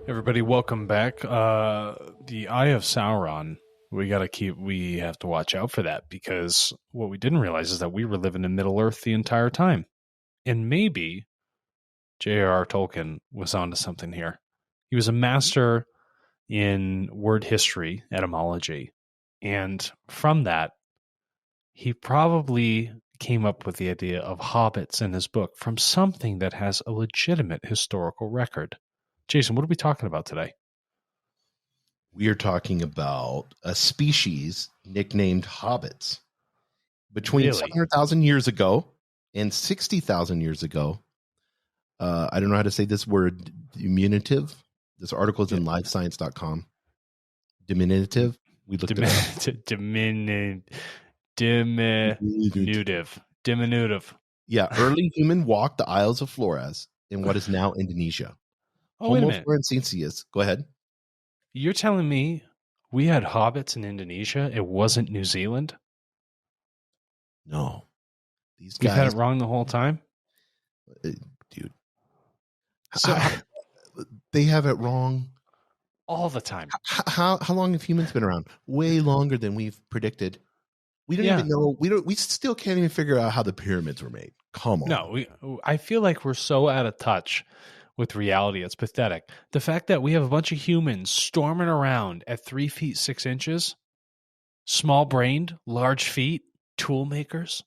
Everybody, welcome back. The Eye of Sauron. We have to watch out for that because what we didn't realize is that we were living in Middle Earth the entire time. And maybe J.R.R. Tolkien was onto something here. He was a master in word history, etymology. And from that, he probably came up with the idea of hobbits in his book from something that has a legitimate historical record. Jason, what are we talking about today? We are talking about a species nicknamed hobbits. Between 700,000 years ago and 60,000 years ago, I don't know how to say this word, diminutive. This article is in livescience.com. Diminutive. We looked it up. Diminutive. Yeah, early human walked the Isles of Flores in what is now Indonesia. Oh, wait a minute. Go ahead. You're telling me we had hobbits in Indonesia? It wasn't New Zealand? No. These guys. We've had it wrong the whole time? Dude. So, they have it wrong all the time. How long have humans been around? Way longer than we've predicted. We don't even know. We still can't even figure out how the pyramids were made. Come on. No, I feel like we're so out of touch with reality. It's pathetic. The fact that we have a bunch of humans storming around at 3 feet 6 inches, small brained, large feet, tool makers.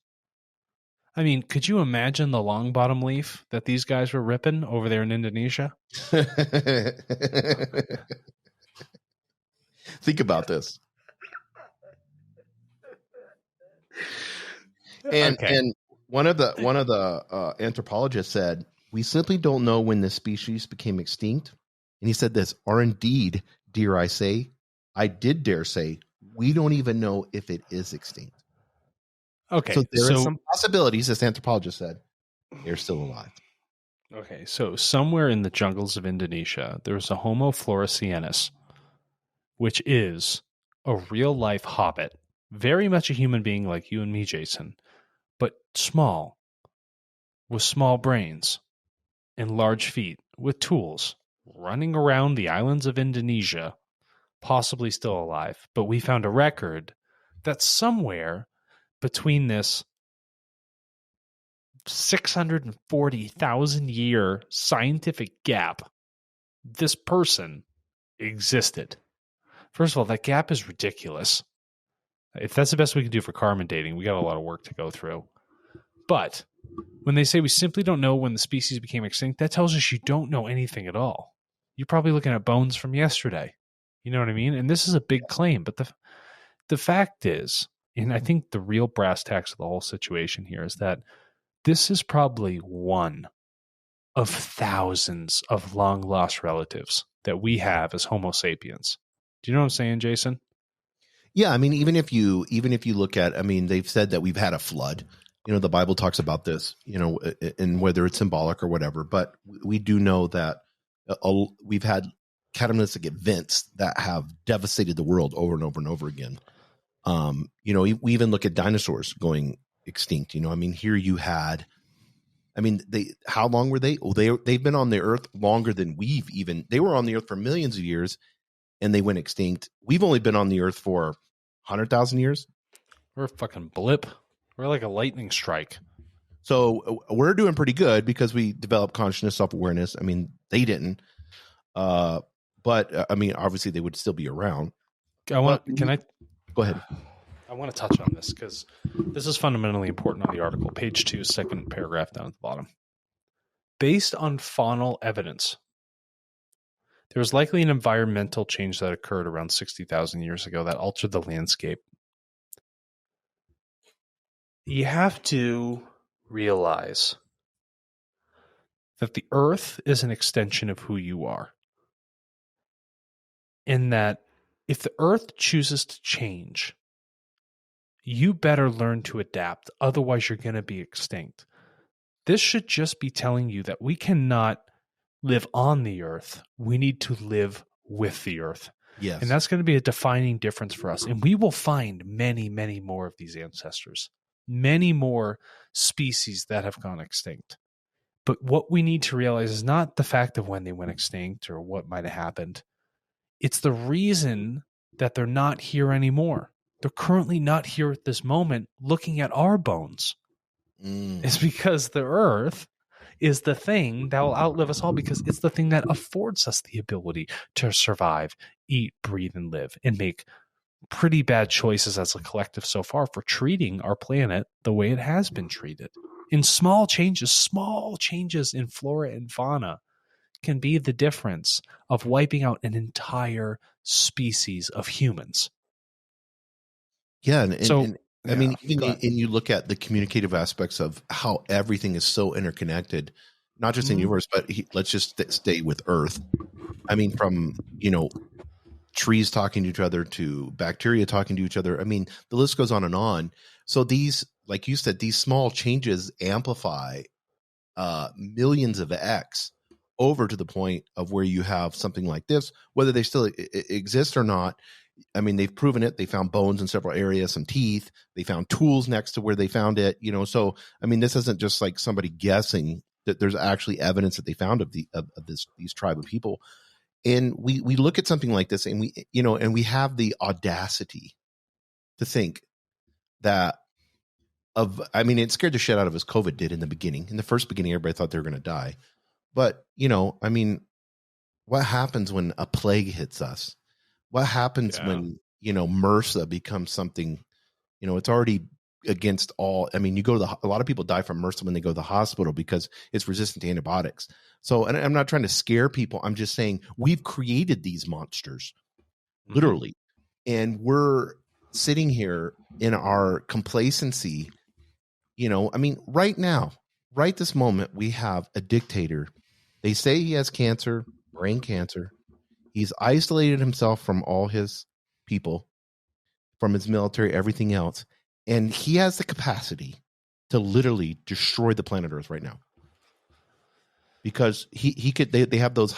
I mean, could you imagine the long bottom leaf that these guys were ripping over there in Indonesia? Think about this. And one of the anthropologists said, we simply don't know when this species became extinct. And he said this, or indeed, I did dare say, we don't even know if it is extinct. Okay. So there are some possibilities, as anthropologists said, they're still alive. Okay. So somewhere in the jungles of Indonesia, there's a Homo floresiensis, which is a real life hobbit, very much a human being like you and me, Jason, but small, with small brains and large feet, with tools, running around the islands of Indonesia, possibly still alive. But we found a record that somewhere between this 640,000 year scientific gap, this person existed. First of all, that gap is ridiculous. If that's the best we can do for carbon dating, we got a lot of work to go through. But when they say we simply don't know when the species became extinct, that tells us you don't know anything at all. You're probably looking at bones from yesterday. You know what I mean? And this is a big claim. But the fact is, and I think the real brass tacks of the whole situation here is that this is probably one of thousands of long lost relatives that we have as Homo sapiens. Do you know what I'm saying, Jason? Yeah, I mean, even if you look at, I mean, they've said that we've had a flood. You know, the Bible talks about this, you know, and whether it's symbolic or whatever, but we do know that we've had cataclysmic events that have devastated the world over and over and over again. You know, we even look at dinosaurs going extinct. You know, I mean, here you had, I mean, how long were they? Oh, they've been on the earth longer than they were on the earth for millions of years and they went extinct. We've only been on the earth for 100,000 years. We're a fucking blip. We're like a lightning strike. So we're doing pretty good because we developed consciousness, self-awareness. I mean, they didn't. But I mean, obviously they would still be around. Go ahead. I want to touch on this because this is fundamentally important on the article. Page 2, second paragraph down at the bottom. Based on faunal evidence, there was likely an environmental change that occurred around 60,000 years ago that altered the landscape. You have to realize that the earth is an extension of who you are. In that if the earth chooses to change, you better learn to adapt. Otherwise, you're going to be extinct. This should just be telling you that we cannot live on the earth. We need to live with the earth. Yes. And that's going to be a defining difference for us. And we will find many, many more of these ancestors, many more species that have gone extinct. But what we need to realize is not the fact of when they went extinct or what might have happened. It's the reason that they're not here anymore. They're currently not here at this moment looking at our bones. It's because the earth is the thing that will outlive us all, because it's the thing that affords us the ability to survive, eat, breathe, and live, and make pretty bad choices as a collective so far for treating our planet the way it has been treated. In small changes in flora and fauna can be the difference of wiping out an entire species of humans. Yeah, I mean, and you look at the communicative aspects of how everything is so interconnected, not just in the universe, but let's just stay with Earth. I mean, from, trees talking to each other to bacteria talking to each other. I mean, the list goes on and on. So these, like you said, these small changes amplify millions of X over to the point of where you have something like this, whether they still exist or not. I mean, they've proven it. They found bones in several areas, some teeth. They found tools next to where they found it. So I mean, this isn't just like somebody guessing. That there's actually evidence that they found of these tribe of people. And we look at something like this, and we have the audacity to think that it scared the shit out of us. COVID did in the beginning. In the first beginning, everybody thought they were going to die. But, I mean, what happens when a plague hits us? What happens when, MRSA becomes something, it's already against all. I mean, a lot of people die from MRSA when they go to the hospital because it's resistant to antibiotics. So, and I'm not trying to scare people. I'm just saying we've created these monsters, literally. And we're sitting here in our complacency. I mean, right now, right this moment, we have a dictator. They say he has cancer, brain cancer. He's isolated himself from all his people, from his military, everything else. And he has the capacity to literally destroy the planet Earth right now. Because he could, they have those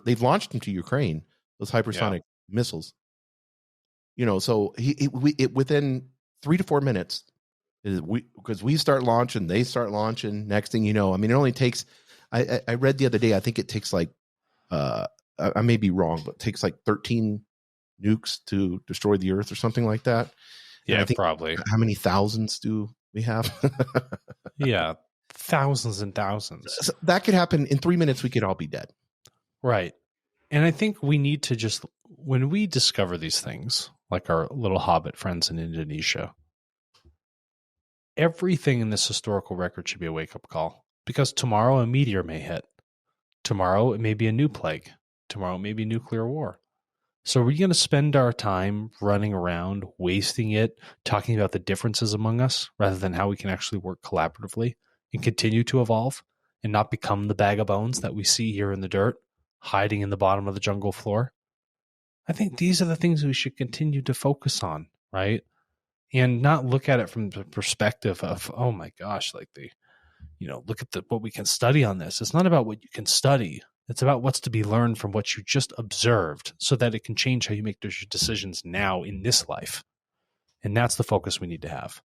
they've launched them to Ukraine, those hypersonic missiles. So within 3 to 4 minutes, because we start launching, they start launching. Next thing you know, I mean, it only takes, I read the other day, I think it takes like, I may be wrong, but it takes like 13 nukes to destroy the Earth or something like that. Yeah, I think, probably. How many thousands do we have? Yeah, thousands and thousands. So that could happen in 3 minutes. We could all be dead. Right. And I think we need to just, when we discover these things, like our little Hobbit friends in Indonesia, everything in this historical record should be a wake-up call, because tomorrow a meteor may hit. Tomorrow it may be a new plague. Tomorrow it may be nuclear war. So are we going to spend our time running around, wasting it, talking about the differences among us, rather than how we can actually work collaboratively and continue to evolve and not become the bag of bones that we see here in the dirt, hiding in the bottom of the jungle floor? I think these are the things we should continue to focus on, right? And not look at it from the perspective of, oh my gosh, like look at what we can study on this. It's not about what you can study. It's about what's to be learned from what you just observed, so that it can change how you make your decisions now in this life. And that's the focus we need to have.